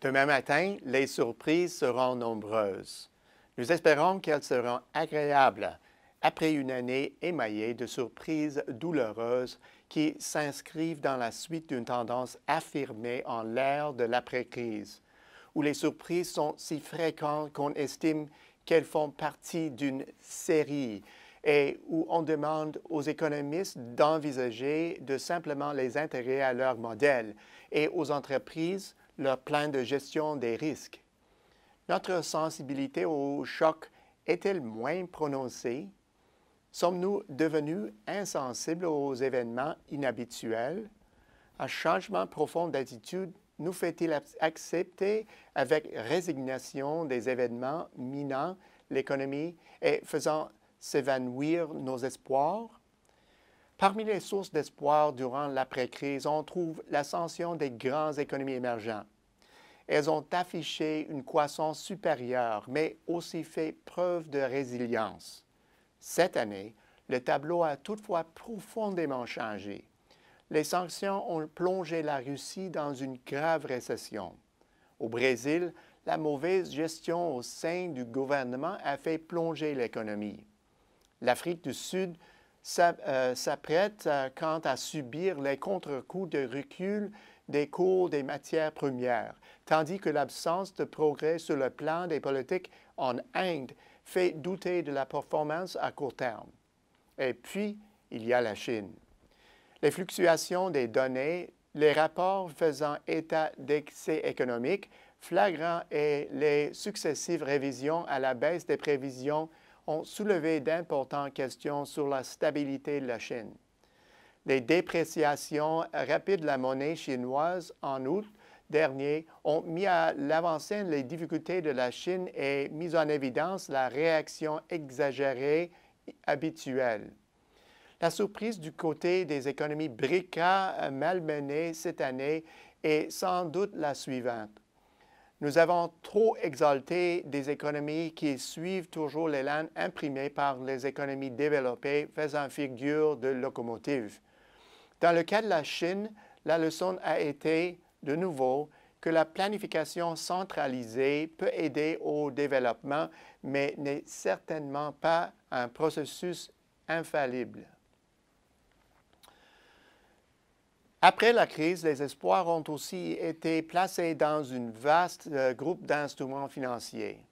Demain matin, les surprises seront nombreuses. Nous espérons qu'elles seront agréables après une année émaillée de surprises douloureuses qui s'inscrivent dans la suite d'une tendance affirmée en l'ère de l'après-crise, où les surprises sont si fréquentes qu'on estime qu'elles font partie d'une série et où on demande aux économistes d'envisager de simplement les intégrer à leur modèle et aux entreprises leur plan de gestion des risques. Notre sensibilité au choc est-elle moins prononcée? Sommes-nous devenus insensibles aux événements inhabituels? Un changement profond d'attitude nous fait-il accepter avec résignation des événements minant l'économie et faisant s'évanouir nos espoirs? Parmi les sources d'espoir durant l'après-crise, on trouve l'ascension des grandes économies émergentes. Elles ont affiché une croissance supérieure, mais aussi fait preuve de résilience. Cette année, le tableau a toutefois profondément changé. Les sanctions ont plongé la Russie dans une grave récession. Au Brésil, la mauvaise gestion au sein du gouvernement a fait plonger l'économie. L'Afrique du Sud s'apprête quant à subir les contre-coups de recul des cours des matières premières, tandis que l'absence de progrès sur le plan des politiques en Inde fait douter de la performance à court terme. Et puis, il y a la Chine. Les fluctuations des données, les rapports faisant état d'excès économiques flagrants et les successives révisions à la baisse des prévisions ont soulevé d'importantes questions sur la stabilité de la Chine. Les dépréciations rapides de la monnaie chinoise en août dernier ont mis à l'avant-scène les difficultés de la Chine et mis en évidence la réaction exagérée habituelle. La surprise du côté des économies BRICS malmenées cette année est sans doute la suivante. Nous avons trop exalté des économies qui suivent toujours l'élan imprimé par les économies développées faisant figure de locomotive. Dans le cas de la Chine, la leçon a été, de nouveau, que la planification centralisée peut aider au développement, mais n'est certainement pas un processus infaillible. Après la crise, les espoirs ont aussi été placés dans un vaste groupe d'instruments financiers.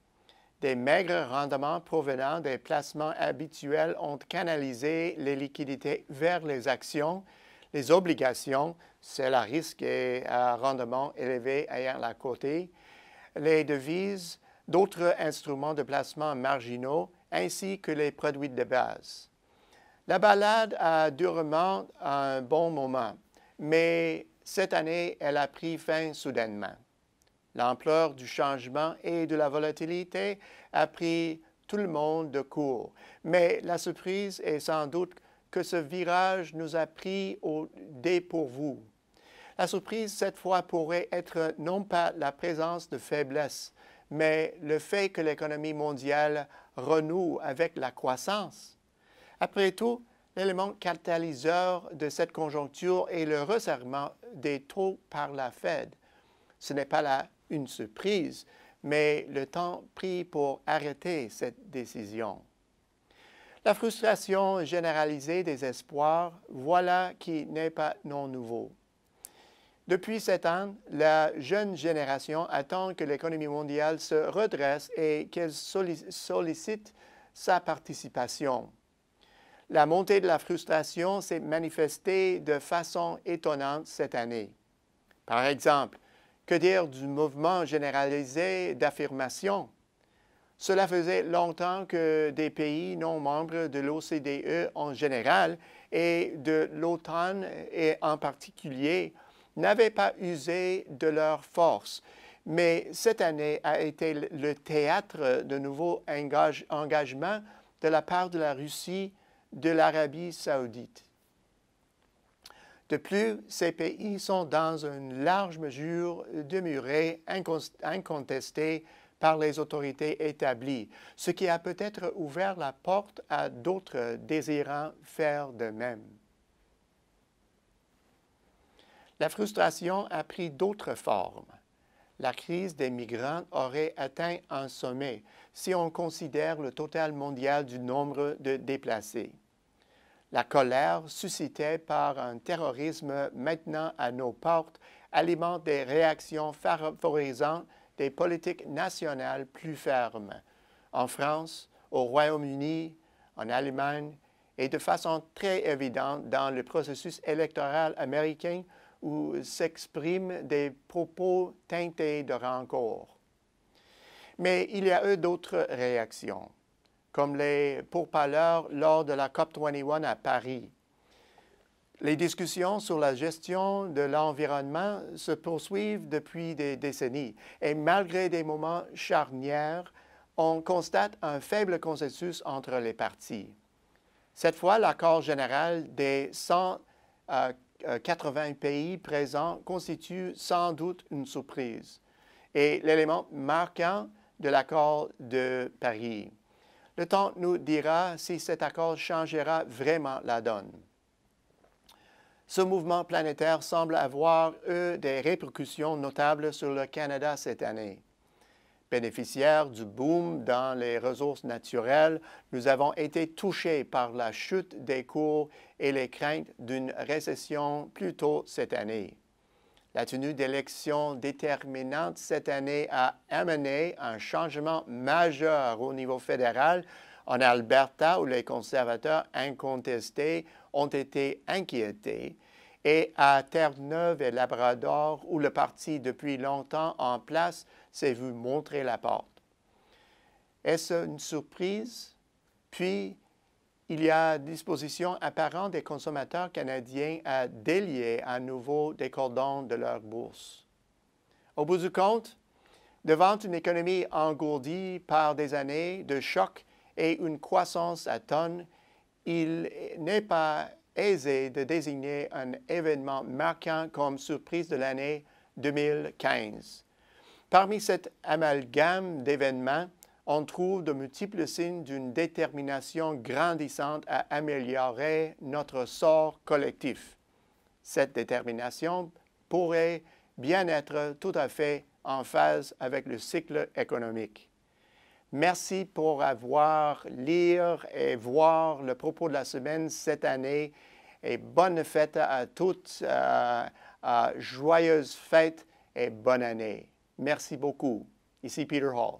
Des maigres rendements provenant des placements habituels ont canalisé les liquidités vers les actions, les obligations, celles à risque et à rendement élevé ayant la côté, les devises, d'autres instruments de placement marginaux, ainsi que les produits de base. La balade a durement un bon moment, mais cette année, elle a pris fin soudainement. L'ampleur du changement et de la volatilité a pris tout le monde de court, mais la surprise est sans doute que ce virage nous a pris au dépourvu. La surprise, cette fois, pourrait être non pas la présence de faiblesse, mais le fait que l'économie mondiale renoue avec la croissance. Après tout, l'élément catalyseur de cette conjoncture est le resserrement des taux par la Fed. Ce n'est pas là une surprise, mais le temps pris pour arrêter cette décision. La frustration généralisée des espoirs, voilà qui n'est pas non nouveau. Depuis 7 ans, la jeune génération attend que l'économie mondiale se redresse et qu'elle sollicite sa participation. La montée de la frustration s'est manifestée de façon étonnante cette année. Par exemple, que dire du mouvement généralisé d'affirmation? Cela faisait longtemps que des pays non membres de l'OCDE en général et de l'OTAN en particulier n'avaient pas usé de leur force. Mais cette année a été le théâtre de nouveaux engagements de la part de la Russie, de l'Arabie saoudite. De plus, ces pays sont dans une large mesure demeurés incontestés par les autorités établies, ce qui a peut-être ouvert la porte à d'autres désirant faire de même. La frustration a pris d'autres formes. la crise des migrants aurait atteint un sommet si on considère le total mondial du nombre de déplacés. La colère suscitée par un terrorisme maintenant à nos portes alimente des réactions favorisant des politiques nationales plus fermes. En France, au Royaume-Uni, en Allemagne et de façon très évidente dans le processus électoral américain où s'expriment des propos teintés de rancœur. Mais il y a eu d'autres réactions, comme les pourparlers lors de la COP21 à Paris. Les discussions sur la gestion de l'environnement se poursuivent depuis des décennies et malgré des moments charnières, on constate un faible consensus entre les parties. Cette fois, l'accord général des 180 pays présents constitue sans doute une surprise et l'élément marquant de l'accord de Paris. Le temps nous dira si cet accord changera vraiment la donne. Ce mouvement planétaire semble avoir eu des répercussions notables sur le Canada cette année. Bénéficiaires du boom dans les ressources naturelles, nous avons été touchés par la chute des cours et les craintes d'une récession plus tôt cette année. La tenue d'élections déterminantes cette année a amené un changement majeur au niveau fédéral en Alberta, où les conservateurs incontestés ont été inquiétés, et à Terre-Neuve et Labrador, où le parti depuis longtemps en place s'est vu montrer la porte. Est-ce une surprise? Puis, il y a disposition apparente des consommateurs canadiens à délier à nouveau des cordons de leur bourse. Au bout du compte, devant une économie engourdie par des années de chocs et une croissance à tonnes, il n'est pas aisé de désigner un événement marquant comme surprise de l'année 2015. Parmi cet amalgame d'événements, on trouve de multiples signes d'une détermination grandissante à améliorer notre sort collectif. Cette détermination pourrait bien être tout à fait en phase avec le cycle économique. Merci pour avoir lire et voir le propos de la semaine cette année et bonne fête à toutes, joyeuses fêtes et bonne année. Merci beaucoup. Ici Peter Hall.